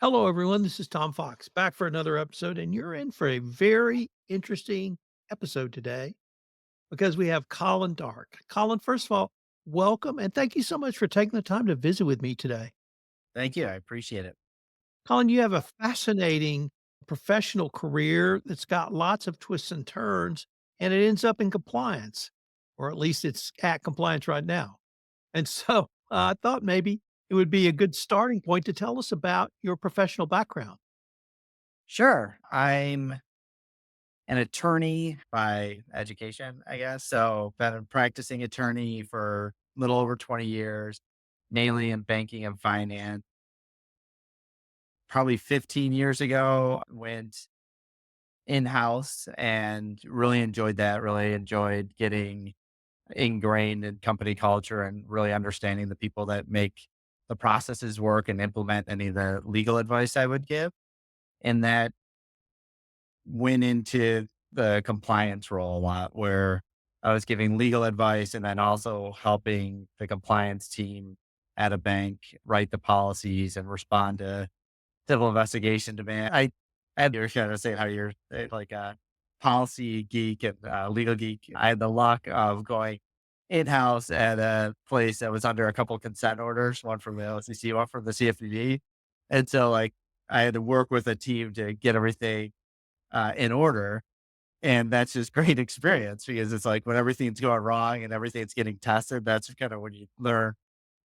Hello, everyone. This is Tom Fox back for another episode, and you're in for a very interesting episode today because we have Colin Darke. Colin, first of all, welcome and thank you so much for taking the time to visit with me today. Thank you. I appreciate it. Colin, you have a fascinating professional career that's got lots of twists and turns, and it ends up in compliance, or at least it's at compliance right now. And so I thought maybe it would be a good starting point to tell us about your professional background. Sure. I'm an attorney by education, I guess. So, been a practicing attorney for a little over 20 years, mainly in banking and finance. Probably 15 years ago, went in house and really enjoyed that. Really enjoyed getting ingrained in company culture and really understanding the people that make the processes work and implement any of the legal advice I would give. And that went into the compliance role a lot where I was giving legal advice and then also helping the compliance team at a bank write the policies and respond to civil investigation demand. I you're kind of saying how you're like a policy geek and legal geek. I had the luck of going in house at a place that was under a couple consent orders, one from the OCC, one from the CFPB. And so like I had to work with a team to get everything in order. And that's just great experience because it's like when everything's going wrong and everything's getting tested, that's kind of when you learn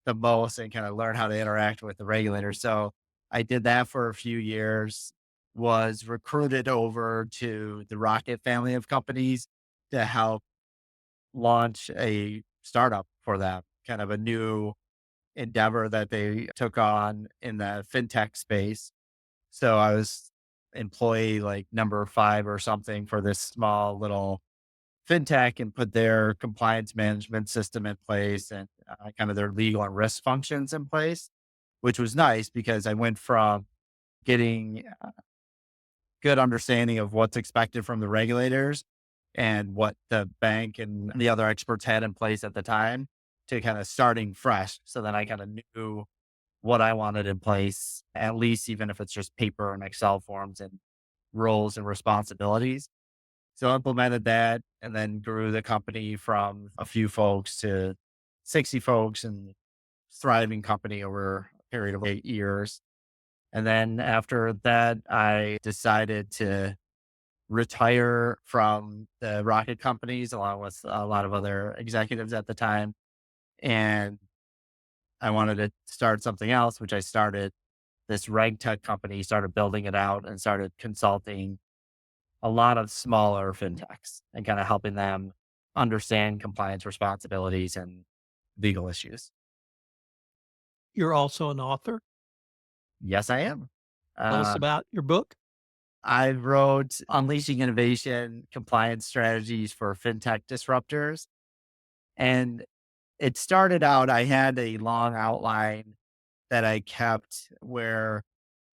the most and kind of learn how to interact with the regulators. So I did that for a few years, was recruited over to the Rocket family of companies to help launch a startup for them, kind of a new endeavor that they took on in the fintech space. So I was employee like number 5 or something for this small little fintech and put their compliance management system in place and kind of their legal and risk functions in place, which was nice because I went from getting good understanding of what's expected from the regulators and what the bank and the other experts had in place at the time to kind of starting fresh. So then I kind of knew what I wanted in place, at least even if it's just paper and Excel forms and roles and responsibilities. So I implemented that and then grew the company from a few folks to 60 folks and thriving company over a period of 8 years. And then after that, I decided to retire from the rocket companies along with a lot of other executives at the time. And I wanted to start something else, which I started this reg tech company, started building it out and started consulting a lot of smaller fintechs and kind of helping them understand compliance responsibilities and legal issues. You're also an author. Yes, I am. Tell us Uh, about your book. I wrote Unleashing Innovation Compliance Strategies for FinTech Disruptors. And it started out, I had a long outline that I kept where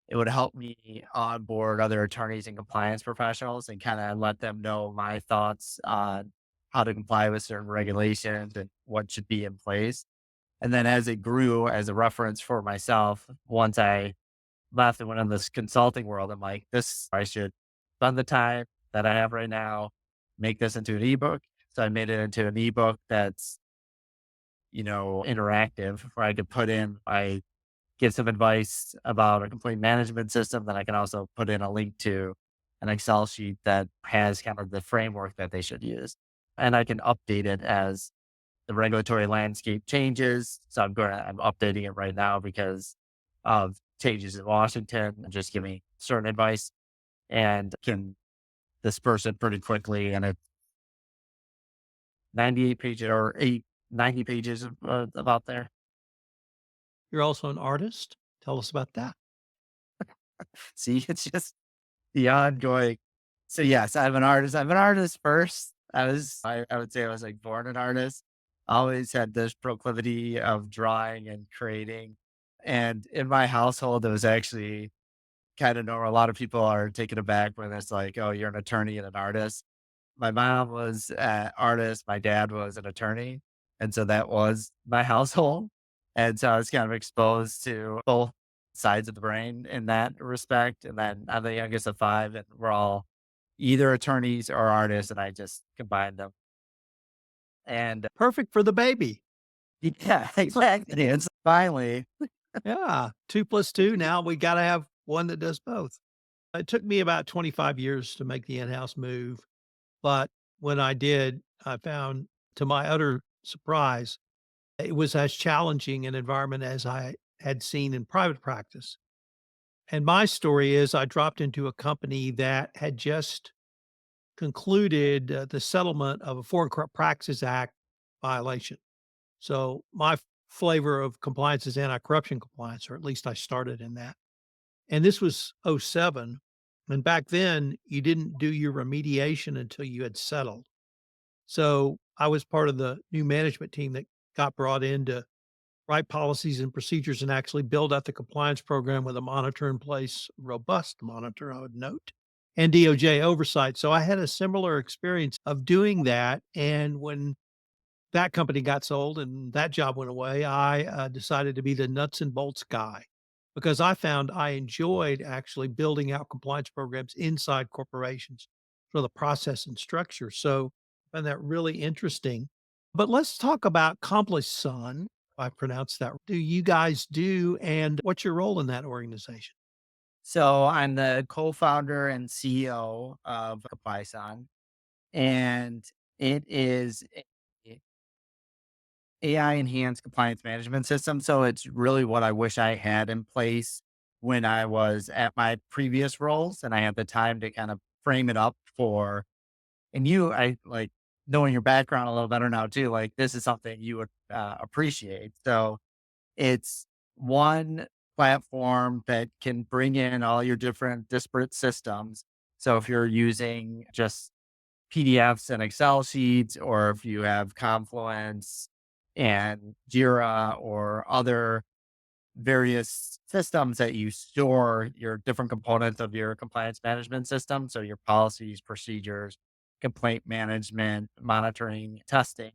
it would help me onboard other attorneys and compliance professionals and kind of let them know my thoughts on how to comply with certain regulations and what should be in place. And then as it grew as a reference for myself, once I left and went in this consulting world, I'm like, this, I should spend the time that I have right now, make this into an ebook. So I made it into an ebook that's, interactive where I could put in, I give some advice about a complaint management system. Then I can also put in a link to an Excel sheet that has kind of the framework that they should use. And I can update it as the regulatory landscape changes. So I'm updating it right now because of changes in Washington and just giving certain advice and can disperse it pretty quickly. And it's 98 pages or 90 pages about there. You're also an artist. Tell us about that. See, it's just the ongoing. So yes, I'm an artist. I'm an artist first. I would say I was like born an artist. Always had this proclivity of drawing and creating. And in my household, it was actually kind of normal. A lot of people are taken aback when it's like, oh, you're an attorney and an artist. My mom was an artist. My dad was an attorney. And so that was my household. And so I was kind of exposed to both. sides of the brain in that respect. And then I'm the youngest of five, and we're all either attorneys or artists, and I just combined them. And Perfect for the baby. yeah, exactly. And so finally, Yeah, 2 plus 2, now we gotta have one that does both. It took me about 25 years to make the in-house move, but when I did, I found, to my utter surprise, it was as challenging an environment as I had seen in private practice. And my story is I dropped into a company that had just concluded, the settlement of a Foreign Corrupt Practices Act violation. So my flavor of compliance is anti-corruption compliance, or at least I started in that. And this was '07, and back then, you didn't do your remediation until you had settled. So, I was part of the new management team that got brought in to write policies and procedures and actually build out the compliance program with a monitor in place, robust monitor, I would note, and DOJ oversight. So, I had a similar experience of doing that, and when that company got sold and that job went away, I, decided to be the nuts and bolts guy because I found I enjoyed actually building out compliance programs inside corporations for the process and structure. So I found that really interesting. But let's talk about CompliSun, if I pronounced that. Do you guys do, and what's your role in that organization? so I'm the co-founder and CEO of CompliSun, and it is AI enhanced compliance management system. So it's really what I wish I had in place when I was at my previous roles, and I had the time to kind of frame it up for, and I like knowing your background a little better now too. Like this is something you would appreciate. So it's one platform that can bring in all your different disparate systems. So if you're using just PDFs and Excel sheets, or if you have Confluence and Jira or other various systems that you store your different components of your compliance management system. So your policies, procedures, complaint management, monitoring, testing,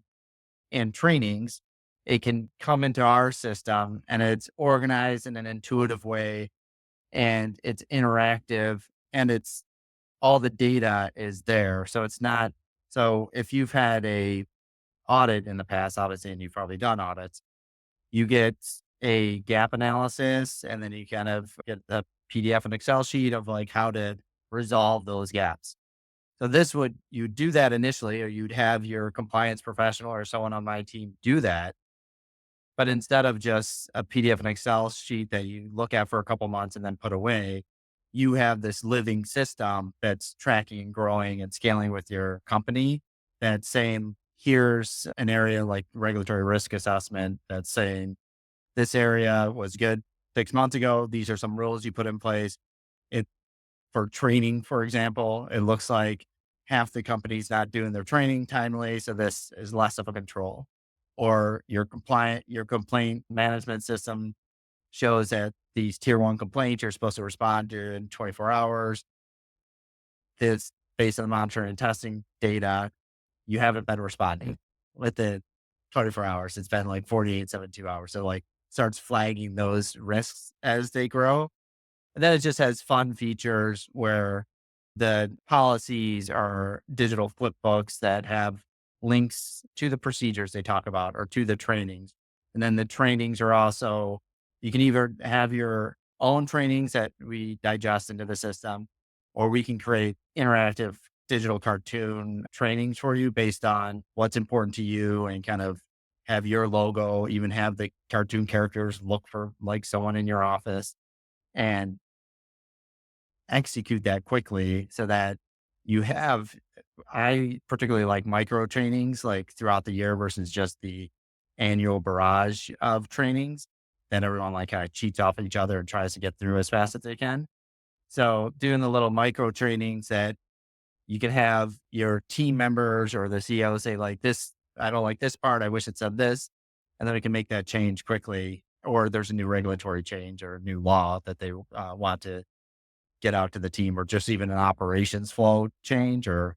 and trainings. It can come into our system and it's organized in an intuitive way, and it's interactive, and it's all the data is there. So it's not, so if you've had a audit in the past, obviously, and you've probably done audits, you get a gap analysis, and then you kind of get a PDF and Excel sheet of like how to resolve those gaps. So this would, you do that initially, or you'd have your compliance professional or someone on my team do that. But instead of just a PDF and Excel sheet that you look at for a couple months and then put away, you have this living system that's tracking and growing and scaling with your company. That's saying, here's an area like regulatory risk assessment that's saying this area was good 6 months ago. These are some rules you put in place. It for training, for example, it looks like half the company's not doing their training timely. So this is less of a control. Or your complaint management system shows that these tier one complaints you're supposed to respond to in 24 hours. This based on the monitoring and testing data, you haven't been responding within 24 hours. It's been like 48, 72 hours. So like starts flagging those risks as they grow. And then it just has fun features where the policies are digital flip books that have links to the procedures they talk about or to the trainings. And then the trainings are also, you can either have your own trainings that we digest into the system, or we can create interactive digital cartoon trainings for you based on what's important to you, and kind of have your logo, even have the cartoon characters look for like someone in your office, and execute that quickly so that you have, I particularly like micro trainings like throughout the year versus just the annual barrage of trainings that everyone like kind of cheats off each other and tries to get through as fast as they can. So doing the little micro trainings that you can have your team members or the CEO say like this, I don't like this part. I wish it said this. And then we can make that change quickly. Or there's a new regulatory change or a new law that they want to get out to the team, or just even an operations flow change or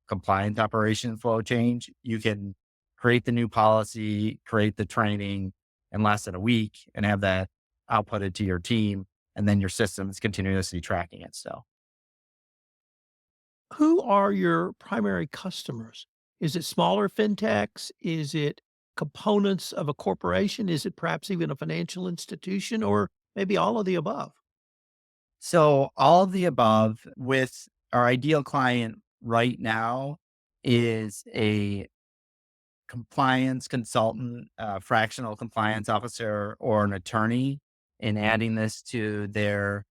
compliance operation flow change. You can create the new policy, create the training in less than a week, and have that output it to your team, and then your system is continuously tracking it still. Who are your primary customers? Is it smaller fintechs? Is it components of a corporation? Is it perhaps even a financial institution or maybe all of the above? So all of the above with our ideal client right now is a compliance consultant, fractional compliance officer, or an attorney in adding this to their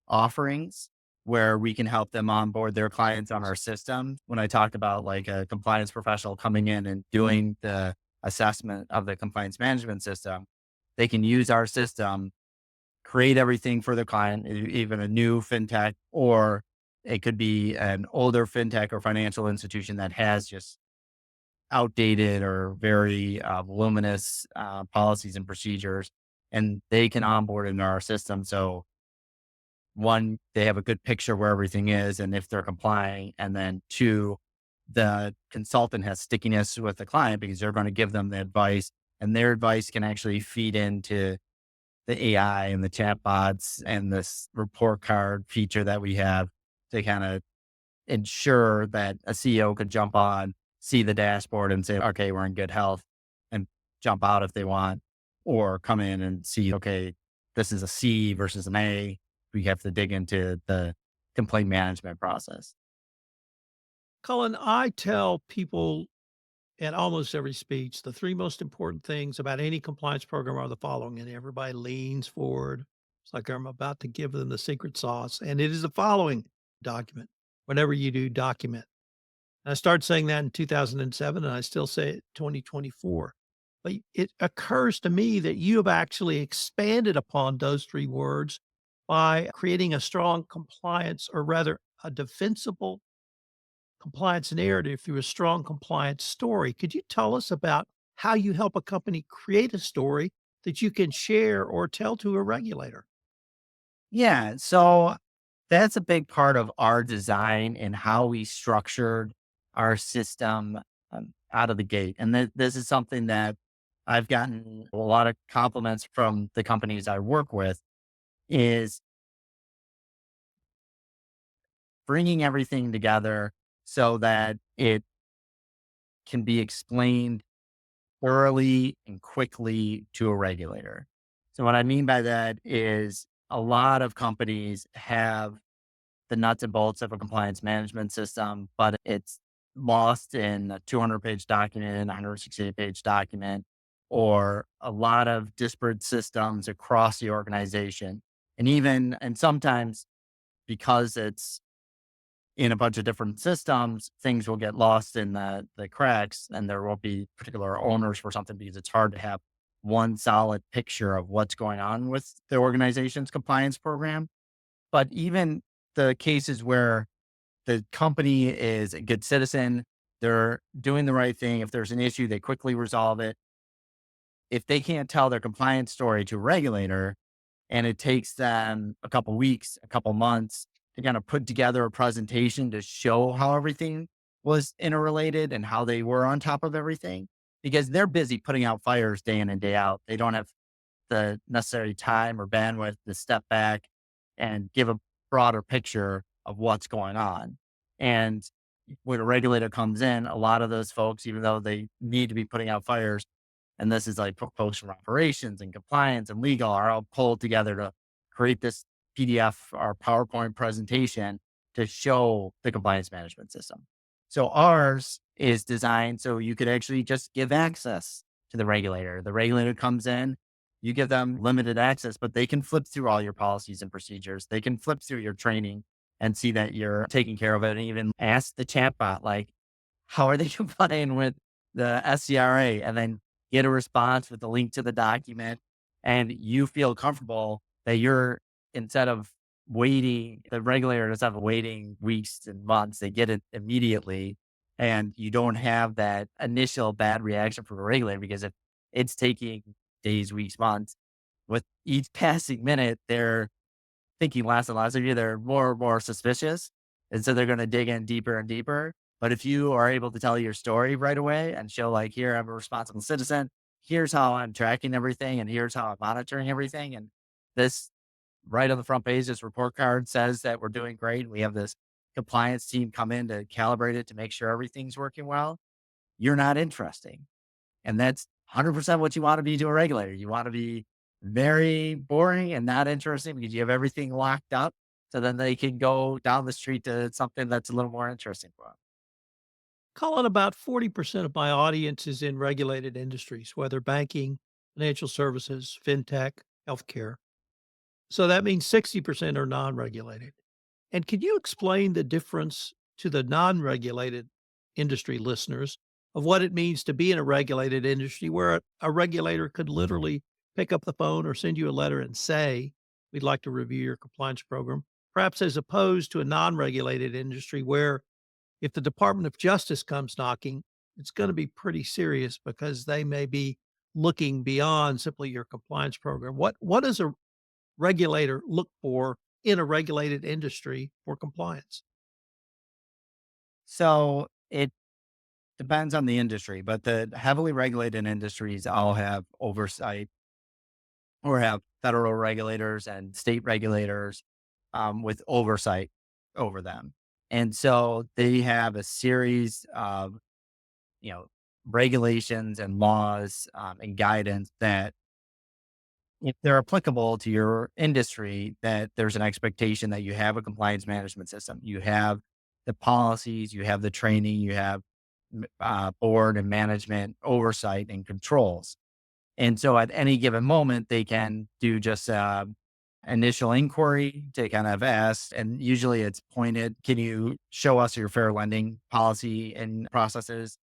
offerings where we can help them onboard their clients on our system. When I talked about like a compliance professional coming in and doing the assessment of the compliance management system, they can use our system, create everything for the client, even a new fintech, or it could be an older fintech or financial institution that has just outdated or very voluminous policies and procedures, and they can onboard into our system. So one, they have a good picture where everything is and if they're complying. And then two, the consultant has stickiness with the client because they're going to give them the advice, and their advice can actually feed into the AI and the chatbots and this report card feature that we have to kind of ensure that a CEO could jump on, see the dashboard and say, okay, we're in good health, and jump out if they want, or come in and see, okay, this is a C versus an A. We have to dig into the complaint management process. Colin, I tell people at almost every speech the three most important things about any compliance program are the following, and everybody leans forward. It's like I'm about to give them the secret sauce, and it is the following: document. Whenever you do, document. I started saying that in 2007, and I still say it 2024. But it occurs to me that you have actually expanded upon those 3 words by creating a strong compliance, or rather a defensible compliance narrative through a strong compliance story. Could you tell us about how you help a company create a story that you can share or tell to a regulator? Yeah. So that's a big part of our design and how we structured our system out of the gate. And this is something that I've gotten a lot of compliments from the companies I work with is bringing everything together so that it can be explained thoroughly and quickly to a regulator. So what I mean by that is a lot of companies have the nuts and bolts of a compliance management system, but it's lost in a 200-page document, 168-page document, or a lot of disparate systems across the organization. And sometimes because it's in a bunch of different systems, things will get lost in the cracks, and there will be particular owners for something because it's hard to have one solid picture of what's going on with the organization's compliance program. But even the cases where the company is a good citizen, they're doing the right thing. If there's an issue, they quickly resolve it. If they can't tell their compliance story to a regulator, and it takes them a couple weeks, a couple months to kind of put together a presentation to show how everything was interrelated and how they were on top of everything, because they're busy putting out fires day in and day out. They don't have the necessary time or bandwidth to step back and give a broader picture of what's going on. And when a regulator comes in, a lot of those folks, even though they need to be putting out fires, and this is like folks from operations and compliance and legal are all pulled together to create this PDF or PowerPoint presentation to show the compliance management system. So ours is designed so you could actually just give access to the regulator. The regulator comes in, you give them limited access, but they can flip through all your policies and procedures. They can flip through your training and see that you're taking care of it, and even ask the chatbot, like, how are they complying with the SCRA? And then get a response with the link to the document. And you feel comfortable that you're, instead of waiting, the regulator doesn't have waiting weeks and months, they get it immediately. And you don't have that initial bad reaction from the regulator because if it's taking days, weeks, months, with each passing minute, they're thinking less and less of you. They're more and more suspicious. And so they're going to dig in deeper and deeper. But if you are able to tell your story right away and show, like, here, I'm a responsible citizen. Here's how I'm tracking everything. And here's how I'm monitoring everything. And this right on the front page, this report card says that we're doing great. We have this compliance team come in to calibrate it to make sure everything's working well. You're not interesting. And that's 100% what you want to be to a regulator. You want to be very boring and not interesting because you have everything locked up. So then they can go down the street to something that's a little more interesting for them. Colin, about 40% of my audience is in regulated industries, whether banking, financial services, fintech, healthcare. So that means 60% are non regulated. And can you explain the difference to the non regulated industry listeners of what it means to be in a regulated industry where a regulator could literally pick up the phone or send you a letter and say, we'd like to review your compliance program, perhaps as opposed to a non regulated industry where if the Department of Justice comes knocking, it's going to be pretty serious because they may be looking beyond simply your compliance program. What does a regulator look for in a regulated industry for compliance? So it depends on the industry, but the heavily regulated industries all have oversight or have federal regulators and state regulators with oversight over them. And so they have a series of, you know, regulations and laws and guidance that if they're applicable to your industry, that there's an expectation that you have a compliance management system. You have the policies, you have the training, you have board and management oversight and controls. And so at any given moment, they can do just initial inquiry to kind of ask, and usually it's pointed, can you show us your fair lending policy and processes?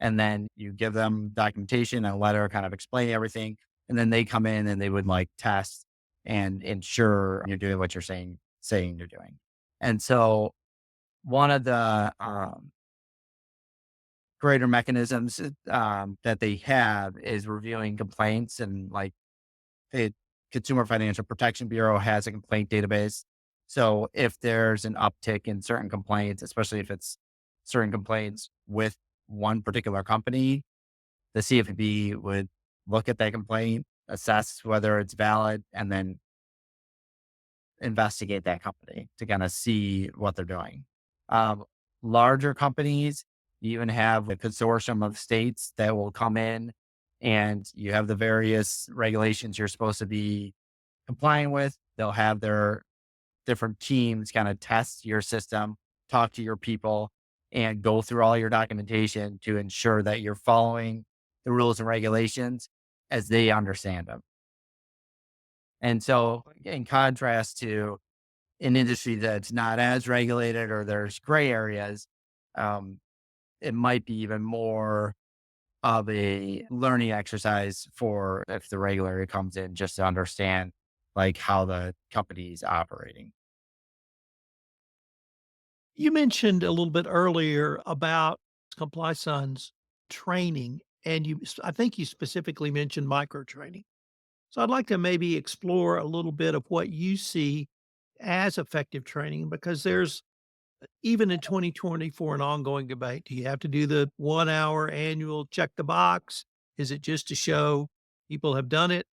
And then you give them documentation, a letter kind of explaining everything. And then they come in and they would like test and ensure you're doing what you're saying you're doing. And so one of the greater mechanisms that they have is reviewing complaints and like the Consumer Financial Protection Bureau has a complaint database. So if there's an uptick in certain complaints, especially if it's certain complaints with one particular company, the CFPB would look at that complaint, assess whether it's valid, and then investigate that company to kind of see what they're doing. Um, Larger companies, you even have a consortium of states that will come in and you have the various regulations you're supposed to be complying with. They'll have their different teams kind of test your system, talk to your people, and go through all your documentation to ensure that you're following the rules and regulations as they understand them. And so, in contrast to an industry that's not as regulated or there's gray areas, um, it might be even more of a learning exercise for if the regulator comes in just to understand like how the company is operating. You mentioned a little bit earlier about CompliSun's training, and I think you specifically mentioned micro training. So I'd like to maybe explore a little bit of what you see as effective training because there's even in 2024 an ongoing debate. Do you have to do the 1 hour annual check the box? Is it just to show people have done it?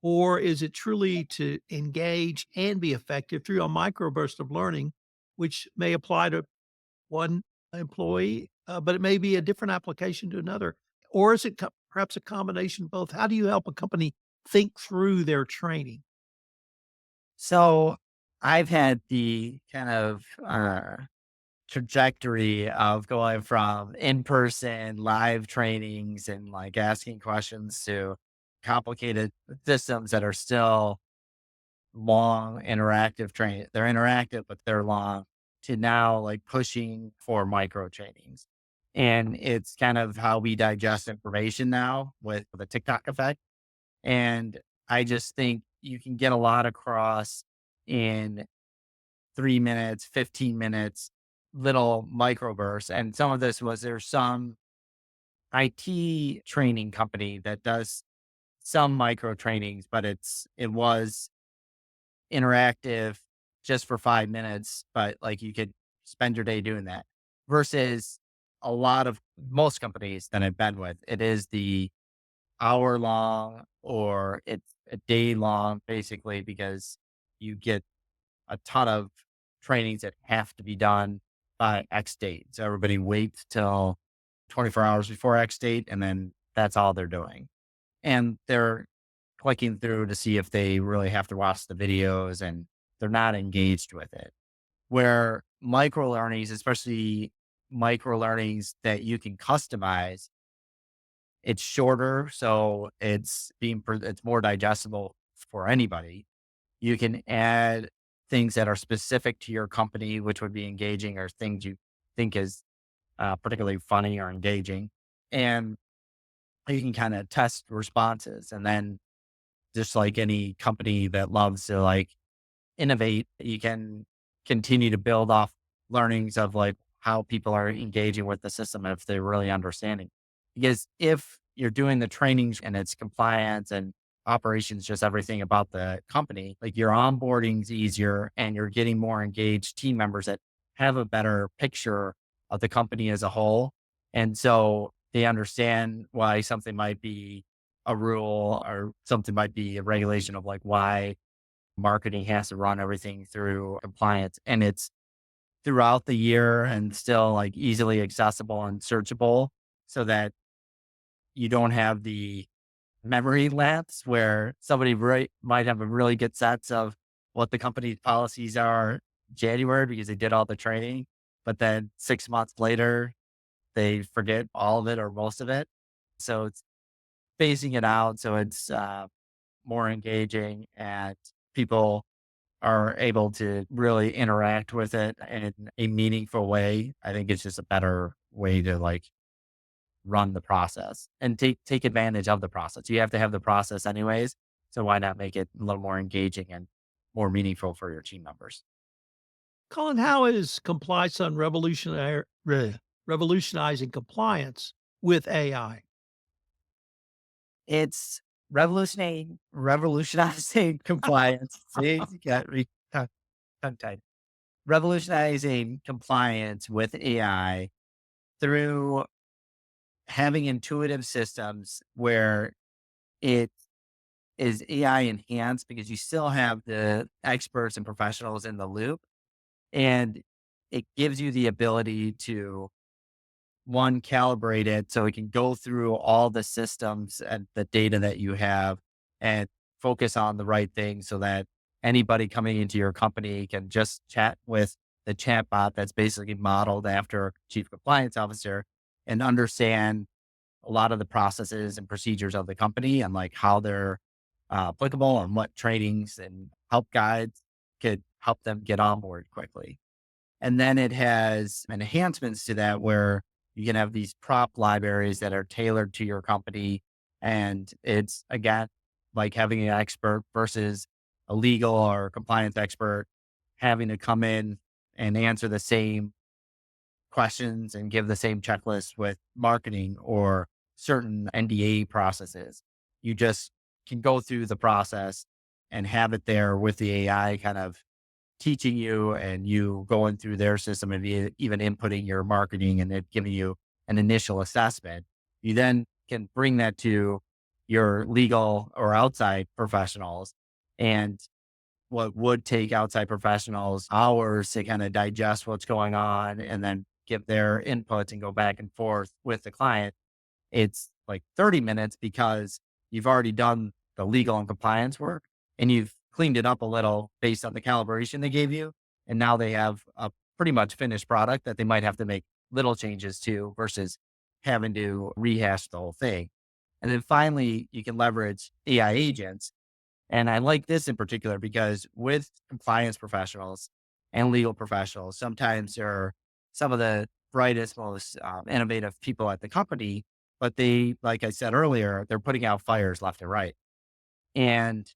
Or is it truly to engage and be effective through a microburst of learning, which may apply to one employee, but it may be a different application to another? Or is it perhaps a combination of both? How do you help a company think through their training? So I've had the kind of trajectory of going from in person live trainings and like asking questions to complicated systems that are still long interactive training. They're interactive, but they're long to now like pushing for micro trainings. And it's kind of how we digest information now with the TikTok effect. And I just think you can get a lot across in 3 minutes, 15 minutes, little microbursts. And some of this was there's some IT training company that does some micro trainings, but it was interactive just for 5 minutes, but like you could spend your day doing that versus a lot of most companies that I've been with, it is the hour long or a day long basically because you get a ton of trainings that have to be done by X date. So everybody waits till 24 hours before X date, and then that's all they're doing. And they're clicking through to see if they really have to watch the videos, and they're not engaged with it. Where micro learnings, especially micro learnings that you can customize, it's shorter. So it's more digestible for anybody. You can add things that are specific to your company, which would be engaging, or things you think is particularly funny or engaging. And you can kind of test responses. And then just like any company that loves to like innovate, you can continue to build off learnings of like how people are engaging with the system if they're really understanding. Because if you're doing the trainings and it's compliance and operations, just everything about the company, like your onboarding's easier and you're getting more engaged team members that have a better picture of the company as a whole. And so they understand why something might be a rule or something might be a regulation of like why marketing has to run everything through compliance, and it's throughout the year and still like easily accessible and searchable so that you don't have the memory lapse where somebody might have a really good sense of what the company's policies are January because they did all the training, but then 6 months later they forget all of it or most of it. So it's phasing it out so it's more engaging and people are able to really interact with it in a meaningful way. I think it's just a better way to like run the process and take advantage of the process. You have to have the process anyways. So why not make it a little more engaging and more meaningful for your team members? Colin, how is CompliSun revolutionizing compliance with AI? It's revolutionizing compliance. See, you got tongue-tied. Revolutionizing compliance with AI through having intuitive systems where it is AI enhanced because you still have the experts and professionals in the loop. And it gives you the ability to one, calibrate it so it can go through all the systems and the data that you have and focus on the right thing so that anybody coming into your company can just chat with the chatbot that's basically modeled after a chief compliance officer and understand a lot of the processes and procedures of the company and like how they're applicable and what trainings and help guides could help them get on board quickly. And then it has enhancements to that where you can have these prop libraries that are tailored to your company. And it's again, like having an expert versus a legal or compliance expert having to come in and answer the same questions and give the same checklist with marketing or certain NDA processes. You just can go through the process and have it there with the AI kind of teaching you and you going through their system and even inputting your marketing and it giving you an initial assessment. You then can bring that to your legal or outside professionals. And what would take outside professionals hours to kind of digest what's going on and then give their inputs and go back and forth with the client, it's like 30 minutes because you've already done the legal and compliance work and you've cleaned it up a little based on the calibration they gave you. And now they have a pretty much finished product that they might have to make little changes to versus having to rehash the whole thing. And then finally, you can leverage AI agents. And I like this in particular because with compliance professionals and legal professionals, sometimes they're some of the brightest, most innovative people at the company, but they, like I said earlier, they're putting out fires left and right. And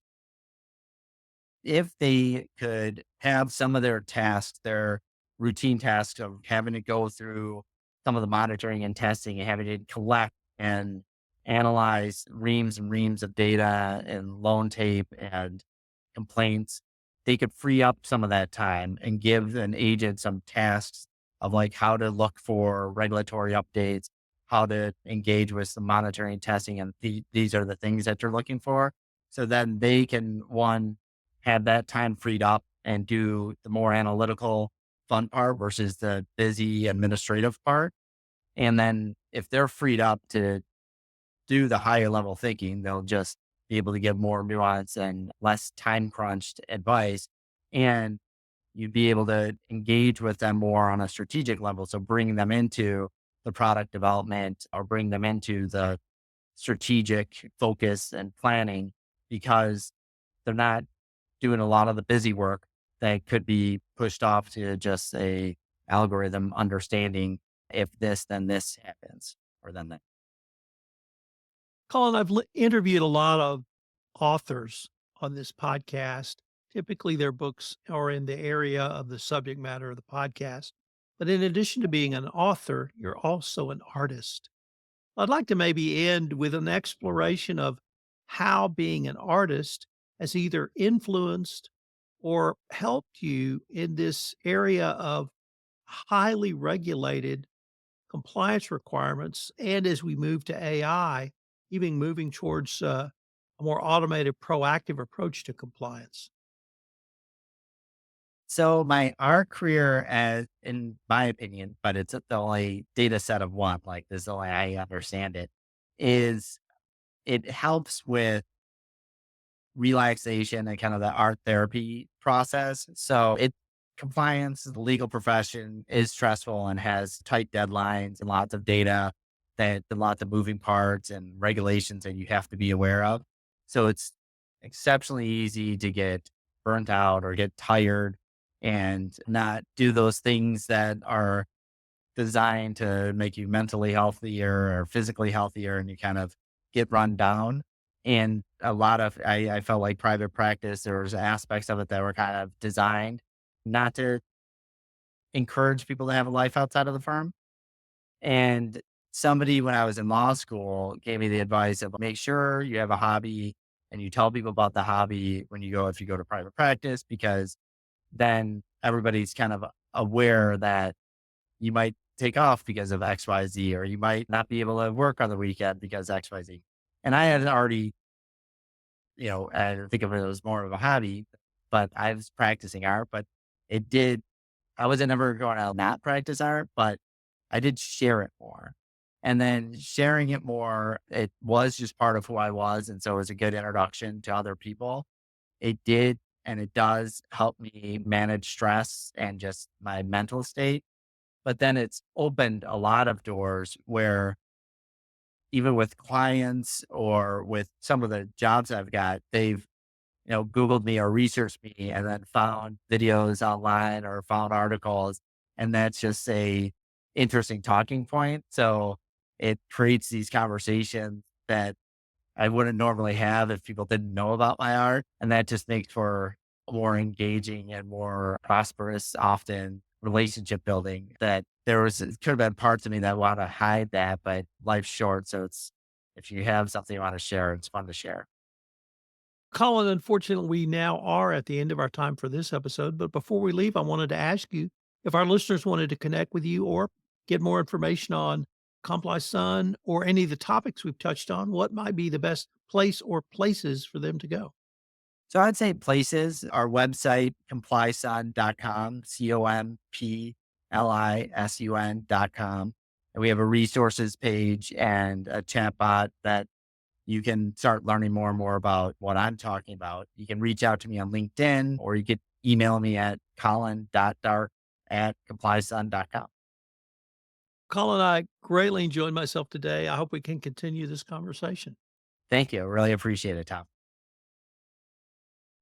if they could have some of their tasks, their routine tasks of having to go through some of the monitoring and testing and having to collect and analyze reams and reams of data and loan tape and complaints, they could free up some of that time and give an agent some tasks of like how to look for regulatory updates, how to engage with some monitoring and testing. And these are the things that you're looking for. So then they can, one, have that time freed up and do the more analytical fun part versus the busy administrative part. And then if they're freed up to do the higher level thinking, they'll just be able to give more nuance and less time crunched advice. And you'd be able to engage with them more on a strategic level. So bringing them into the product development or bring them into the strategic focus and planning because they're not doing a lot of the busy work that could be pushed off to just a algorithm understanding if this, then this happens or then that. Colin, I've interviewed a lot of authors on this podcast. Typically, their books are in the area of the subject matter of the podcast. But in addition to being an author, you're also an artist. I'd like to maybe end with an exploration of how being an artist has either influenced or helped you in this area of highly regulated compliance requirements. And as we move to AI, even moving towards a more automated, proactive approach to compliance. So my art career, as in my opinion, but it's the only data set of one, like this is the way I understand it, is it helps with relaxation and kind of the art therapy process. So it compliance, the legal profession is stressful and has tight deadlines and lots of data that and lots of moving parts and regulations that you have to be aware of. So it's exceptionally easy to get burnt out or get tired and not do those things that are designed to make you mentally healthier or physically healthier and you kind of get run down. And a lot of, I felt like private practice, there was aspects of it that were kind of designed not to encourage people to have a life outside of the firm. And somebody, when I was in law school, gave me the advice of make sure you have a hobby and you tell people about the hobby when you go, if you go to private practice, because then everybody's kind of aware that you might take off because of XYZ, or you might not be able to work on the weekend because XYZ. And I had already, I think of it as more of a hobby, but I was practicing art, but it did, I wasn't ever going to not practice art, but I did share it more. And then sharing it more, it was just part of who I was. And so it was a good introduction to other people. It did, and it does help me manage stress and just my mental state. But then it's opened a lot of doors where even with clients or with some of the jobs I've got, they've, Googled me or researched me and then found videos online or found articles. And that's just a interesting talking point. So it creates these conversations that I wouldn't normally have if people didn't know about my art. And that just makes for more engaging and more prosperous, often relationship building. That it could have been parts of me that want to hide that, but life's short. So if you have something you want to share, it's fun to share. Colin, unfortunately, we now are at the end of our time for this episode. But before we leave, I wanted to ask you if our listeners wanted to connect with you or get more information on CompliSun or any of the topics we've touched on, what might be the best place or places for them to go? So I'd say places, our website, complisun.com, complisun.com. And we have a resources page and a chat bot that you can start learning more and more about what I'm talking about. You can reach out to me on LinkedIn or you could email me at colin.darke@complisun.com. Colin, I greatly enjoyed myself today. I hope we can continue this conversation. Thank you. Really appreciate it, Tom.